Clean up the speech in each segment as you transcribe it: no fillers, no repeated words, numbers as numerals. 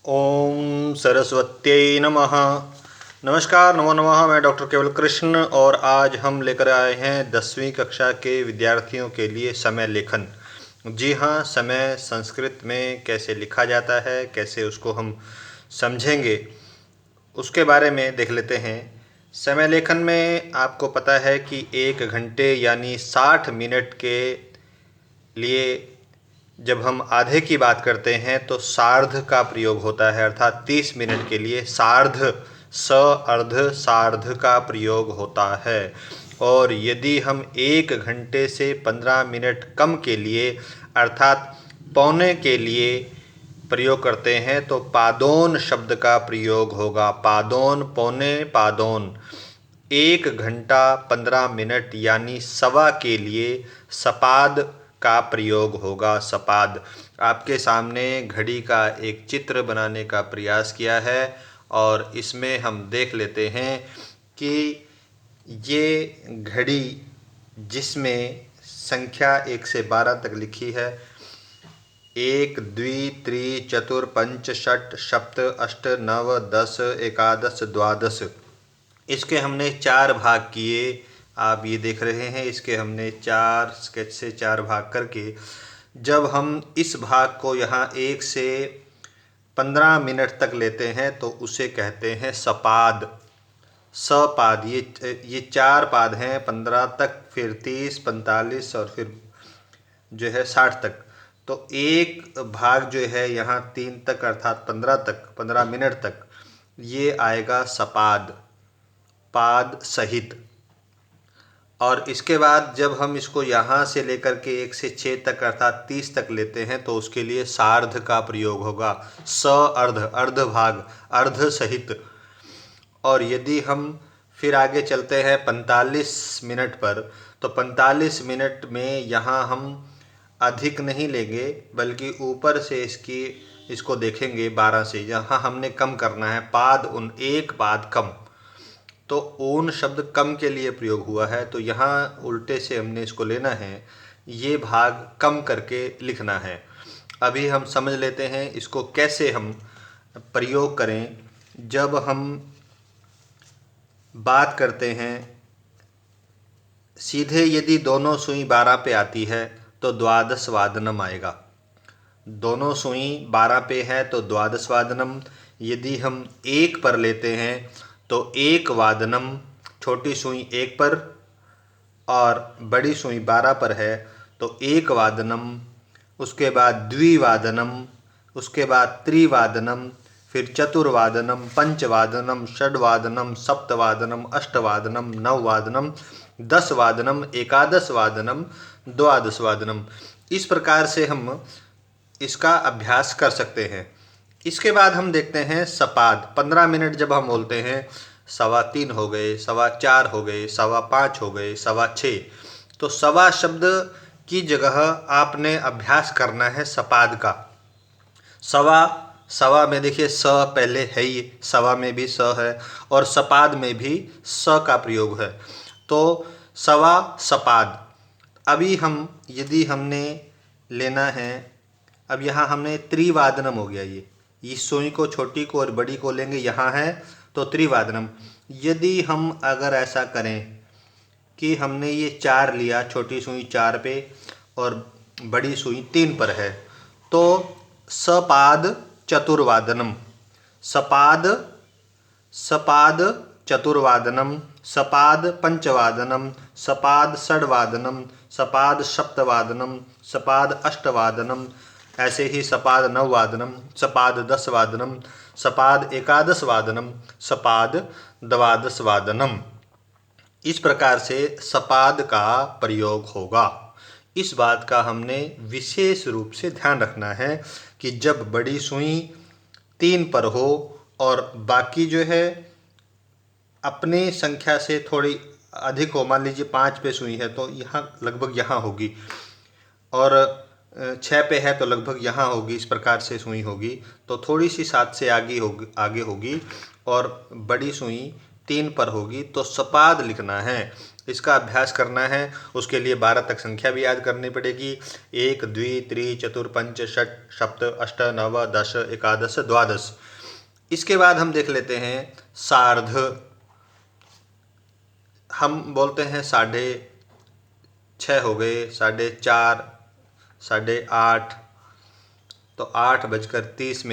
ओम सरस्वत्यै नमः। नमस्कार, नमो नमः। मैं डॉक्टर केवल कृष्ण और आज हम लेकर आए हैं 10वीं कक्षा के विद्यार्थियों के लिए समय लेखन। जी हाँ, समय संस्कृत में कैसे लिखा जाता है, कैसे उसको हम समझेंगे, उसके बारे में देख लेते हैं। समय लेखन में आपको पता है कि 1 घंटे यानी 60 मिनट के लिए जब हम आधे की बात करते हैं तो सार्ध का प्रयोग होता है, अर्थात 30 मिनट के लिए सार्ध, स अर्ध सार्ध का प्रयोग होता है। और यदि हम 1 घंटे से 15 मिनट कम के लिए अर्थात पौने के लिए प्रयोग करते हैं तो पादोन शब्द का प्रयोग होगा। पादोन, पौने, पादोन। 1 घंटा 15 मिनट यानी सवा के लिए सपाद का प्रयोग होगा। सपाद। आपके सामने घड़ी का एक चित्र बनाने का प्रयास किया है और इसमें हम देख लेते हैं कि ये घड़ी जिसमें संख्या 1 से 12 तक लिखी है, 1 द्वि त्रि चतुर पंच षट सप्त अष्ट नव दस एकादश द्वादश, इसके हमने 4 भाग किए। आप ये देख रहे हैं, इसके हमने 4 स्केच से 4 भाग करके जब हम इस भाग को यहाँ 1 से 15 मिनट तक लेते हैं तो उसे कहते हैं सपाद। सपाद। ये 4 पाद हैं 15 तक, फिर 30, 45 और फिर जो है 60 तक। तो एक भाग जो है यहाँ 3 तक अर्थात 15 तक, 15 मिनट तक, ये आएगा सपाद, पाद सहित। और इसके बाद जब हम इसको यहाँ से लेकर के 1 से 6 तक अर्थात 30 तक लेते हैं तो उसके लिए सार्ध का प्रयोग होगा। स अर्ध, अर्ध भाग, अर्ध सहित। और यदि हम फिर आगे चलते हैं 45 मिनट पर, तो 45 मिनट में यहाँ हम अधिक नहीं लेंगे बल्कि ऊपर से इसको देखेंगे 12 से, जहाँ हमने कम करना है पाद उन, एक पाद कम। तो ऊन शब्द कम के लिए प्रयोग हुआ है, तो यहाँ उल्टे से हमने इसको लेना है, ये भाग कम करके लिखना है। अभी हम समझ लेते हैं इसको कैसे हम प्रयोग करें। जब हम बात करते हैं सीधे, यदि दोनों सुई 12 पे आती है तो द्वादश वादनम आएगा। दोनों सुई 12 पे है तो द्वादश वादनम। यदि हम 1 पर लेते हैं तो 1 वादनम, छोटी सुई 1 पर और बड़ी सुई 12 पर है तो 1 वादनम। उसके बाद द्विवादनम, उसके बाद त्रिवादनम, फिर चतुर्वादनम, पंचवादनम, षड्वादनम, सप्तवादनम, अष्टवादनम, नववादनम, 10 वादनम, एकादश वादनम, द्वादश वादनम। इस प्रकार से हम इसका अभ्यास कर सकते हैं। इसके बाद हम देखते हैं सपाद। 15 मिनट जब हम बोलते हैं, 3:15 हो गए, 4:15 हो गए, 5:15 हो गए, 6:15, तो सवा शब्द की जगह आपने अभ्यास करना है सपाद का। सवा, सवा में देखिए स पहले है ही, सवा में भी स है और सपाद में भी स का प्रयोग है, तो सवा सपाद। अभी हम यदि हमने लेना है, अब यहाँ हमने त्रिवादनम हो गया, ये इस सुई को, छोटी को और बड़ी को लेंगे, यहाँ है तो त्रिवादनम। यदि हम अगर ऐसा करें कि हमने ये 4 लिया, छोटी सुई 4 पे और बड़ी सुई 3 पर है, तो सपाद चतुर्वादनम, सपाद, सपाद चतुर्वादनम, सपाद पंचवादनम, सपाद षड्वादनम, सपाद सप्तवादनम, सपाद अष्टवादनम, ऐसे ही सपाद नववादनम, सपाद 10 वादनम, सपाद एकादश वादनम, सपाद द्वादश वादनम। इस प्रकार से सपाद का प्रयोग होगा। इस बात का हमने विशेष रूप से ध्यान रखना है कि जब बड़ी सुई 3 पर हो और बाकी जो है अपनी संख्या से थोड़ी अधिक हो, मान लीजिए 5 पे सुई है तो यहाँ लगभग यहाँ होगी, और 6 पे है तो लगभग यहाँ होगी, इस प्रकार से सुई होगी। तो थोड़ी सी 7 से आगे होगी और बड़ी सुई 3 पर होगी, तो सपाद लिखना है। इसका अभ्यास करना है। उसके लिए 12 तक संख्या भी याद करनी पड़ेगी। 1 2 3 4 5 6 7 8 9 10 11 12। इसके बाद हम देख लेते हैं सार्ध। हम बोलते हैं 6:30 हो गए, 4:30, 8:30, तो 8:30,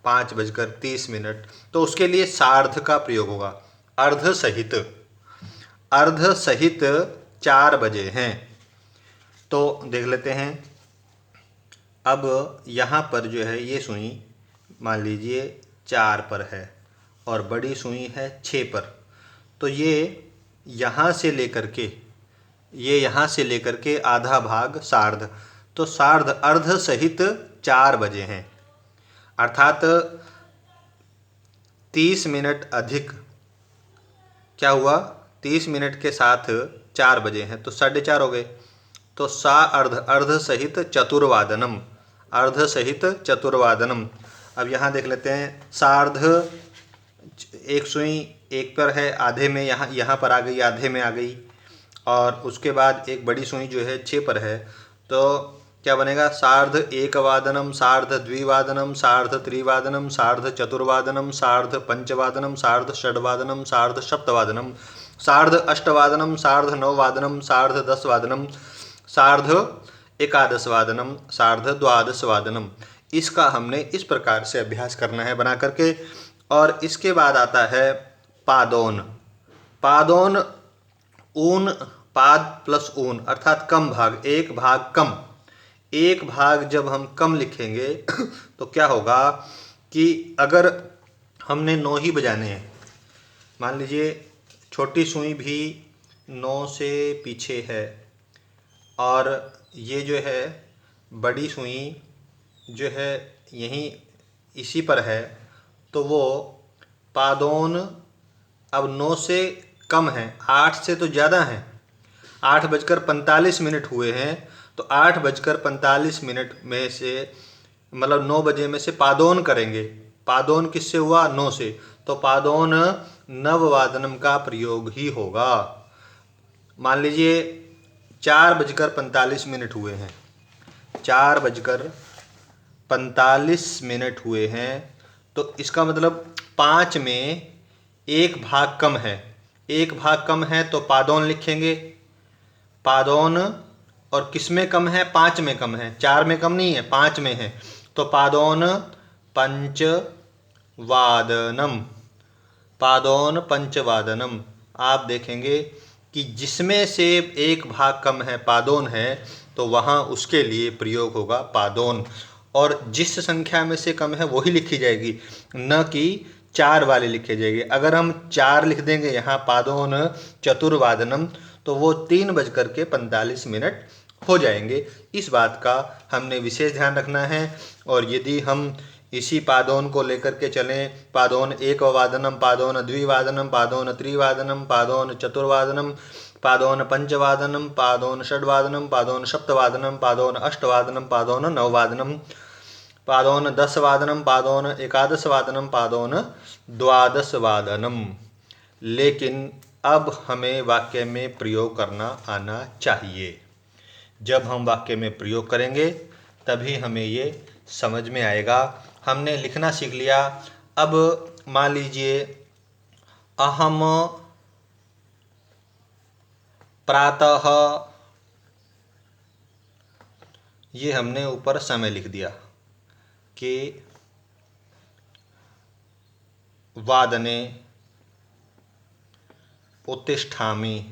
5:30। तो उसके लिए सार्ध का प्रयोग होगा। अर्ध सहित, अर्ध सहित 4 बजे हैं। तो देख लेते हैं। अब यहाँ पर जो है ये सुई मान लीजिए 4 पर है और बड़ी सुई है 6 पर। तो ये यहाँ से लेकर के आधा भाग सार्ध, तो सार्ध अर्ध सहित 4 बजे हैं, अर्थात 30 मिनट अधिक। क्या हुआ? 30 मिनट के साथ 4 बजे हैं तो 4:30 हो गए। तो अर्ध सहित चतुर्वादनम, अर्ध सहित चतुर्वादनम। अब यहाँ देख लेते हैं। सार्ध, एक सुई एक पर है, आधे में यहाँ पर आ गई, आधे में आ गई। और उसके बाद एक बड़ी सुई जो है 6 पर है, तो क्या बनेगा? सार्ध एकवादनम, सार्ध द्विवादनम, सार्ध त्रिवादनम, सार्ध चतुर्वादनम, सार्ध पंचवादनम, सार्ध षड्वादनम, सार्ध सप्तवादनम, सार्ध अष्टवादनम, सार्ध नववादनम, सार्ध 10 वादनम, सार्ध 11 वादनम, सार्ध 12 वादनम। इसका हमने इस प्रकार से अभ्यास करना है बना करके। और इसके बाद आता है पादोन। पादोन, ऊन, पाद प्लस ऊन अर्थात कम भाग, एक भाग कम। एक भाग जब हम कम लिखेंगे तो क्या होगा कि अगर हमने 9 ही बजाने हैं, मान लीजिए छोटी सुई भी 9 से पीछे है और ये जो है बड़ी सुई जो है यहीं इसी पर है, तो वो पादोन अब 9 से कम है, 8 से तो ज़्यादा है। 8:45 हुए हैं, तो 8:45 में से मतलब 9 बजे में से पादोन करेंगे। पादोन किससे हुआ? 9 से। तो पादोन नववादनम का प्रयोग ही होगा। मान लीजिए 4:45 हुए हैं, 4:45 हुए हैं, तो इसका मतलब 5 में एक भाग कम है। एक भाग कम है तो पादोन लिखेंगे। पादोन, और किस में कम है? 5 में कम है, 4 में कम नहीं है, 5 में है। तो पादोन पंचवादनम, पादोन पंचवादनम। आप देखेंगे कि जिसमें से एक भाग कम है, पादोन है, तो वहाँ उसके लिए प्रयोग होगा पादोन। और जिस संख्या में से कम है वही लिखी जाएगी, न कि 4 वाली लिखी जाएगी। अगर हम 4 लिख देंगे यहाँ पादोन चतुर्वादनम, तो वो 3:45 हो जाएंगे। इस बात का हमने विशेष ध्यान रखना है। और यदि हम इसी पादोन को लेकर के चलें, पादोन एकवादनम, पादोन द्विवादनम, पादोन त्रिवादनम, पादोन चतुर्वादनम, पादोन पंचवादनम, पादोन षड्वादनम, पादोन सप्तवादनम, पादोन अष्टवादनम, पादोन नववादनम, पादोन 10 वादनम, पादोन 11 वादनम, पादोन 12 वादनम। लेकिन अब हमें वाक्य में प्रयोग करना आना चाहिए। जब हम वाक्य में प्रयोग करेंगे तभी हमें ये समझ में आएगा। हमने लिखना सीख लिया। अब मान लीजिए अहम प्रातः, ये हमने ऊपर समय लिख दिया कि वादने उत्तिष्ठामि।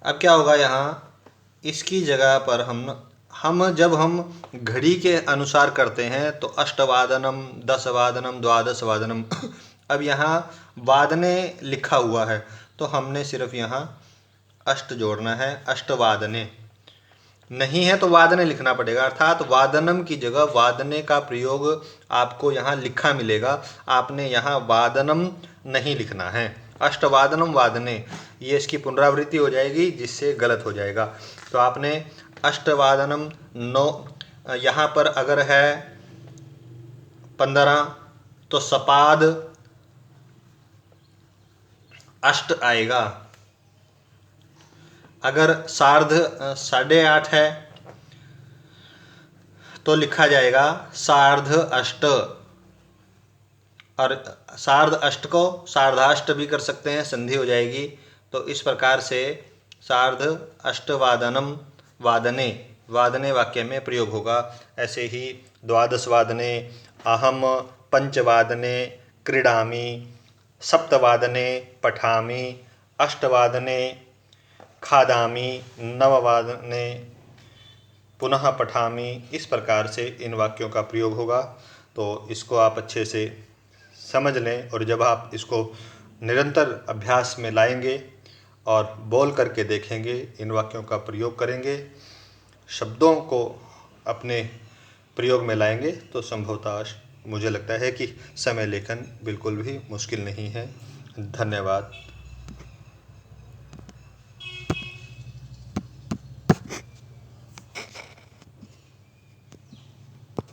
अब क्या होगा? यहाँ इसकी जगह पर जब हम घड़ी के अनुसार करते हैं तो अष्टवादनम, 10 वादनम, 12 वादनम। अब यहाँ वादने लिखा हुआ है तो हमने सिर्फ यहाँ अष्ट जोड़ना है, अष्टवादने। नहीं है तो वादने लिखना पड़ेगा, अर्थात वादनम की जगह वादने का प्रयोग आपको यहाँ लिखा मिलेगा। आपने यहाँ वादनम नहीं लिखना है, अष्टवादनम वादने, ये इसकी पुनरावृत्ति हो जाएगी जिससे गलत हो जाएगा। तो आपने अष्टवादनम 9, यहाँ पर अगर है 15 तो सपाद अष्ट आएगा। अगर सार्ध 8:30 है तो लिखा जाएगा सार्ध अष्ट। और सार्ध अष्ट को सार्धाष्ट भी कर सकते हैं, संधि हो जाएगी। तो इस प्रकार से सार्ध अष्टवादनम वादने, वादने वाक्य में प्रयोग होगा। ऐसे ही द्वादश वादने अहम पंचवादने क्रीडामि, सप्तवादने पठामि, अष्टवादने खादामि, नववादने पुनः पठामि। इस प्रकार से इन वाक्यों का प्रयोग होगा। तो इसको आप अच्छे से समझ लें, और जब आप इसको निरंतर अभ्यास में लाएंगे और बोल करके देखेंगे, इन वाक्यों का प्रयोग करेंगे, शब्दों को अपने प्रयोग में लाएंगे, तो संभवतः मुझे लगता है कि समय लेखन बिल्कुल भी मुश्किल नहीं है। धन्यवाद।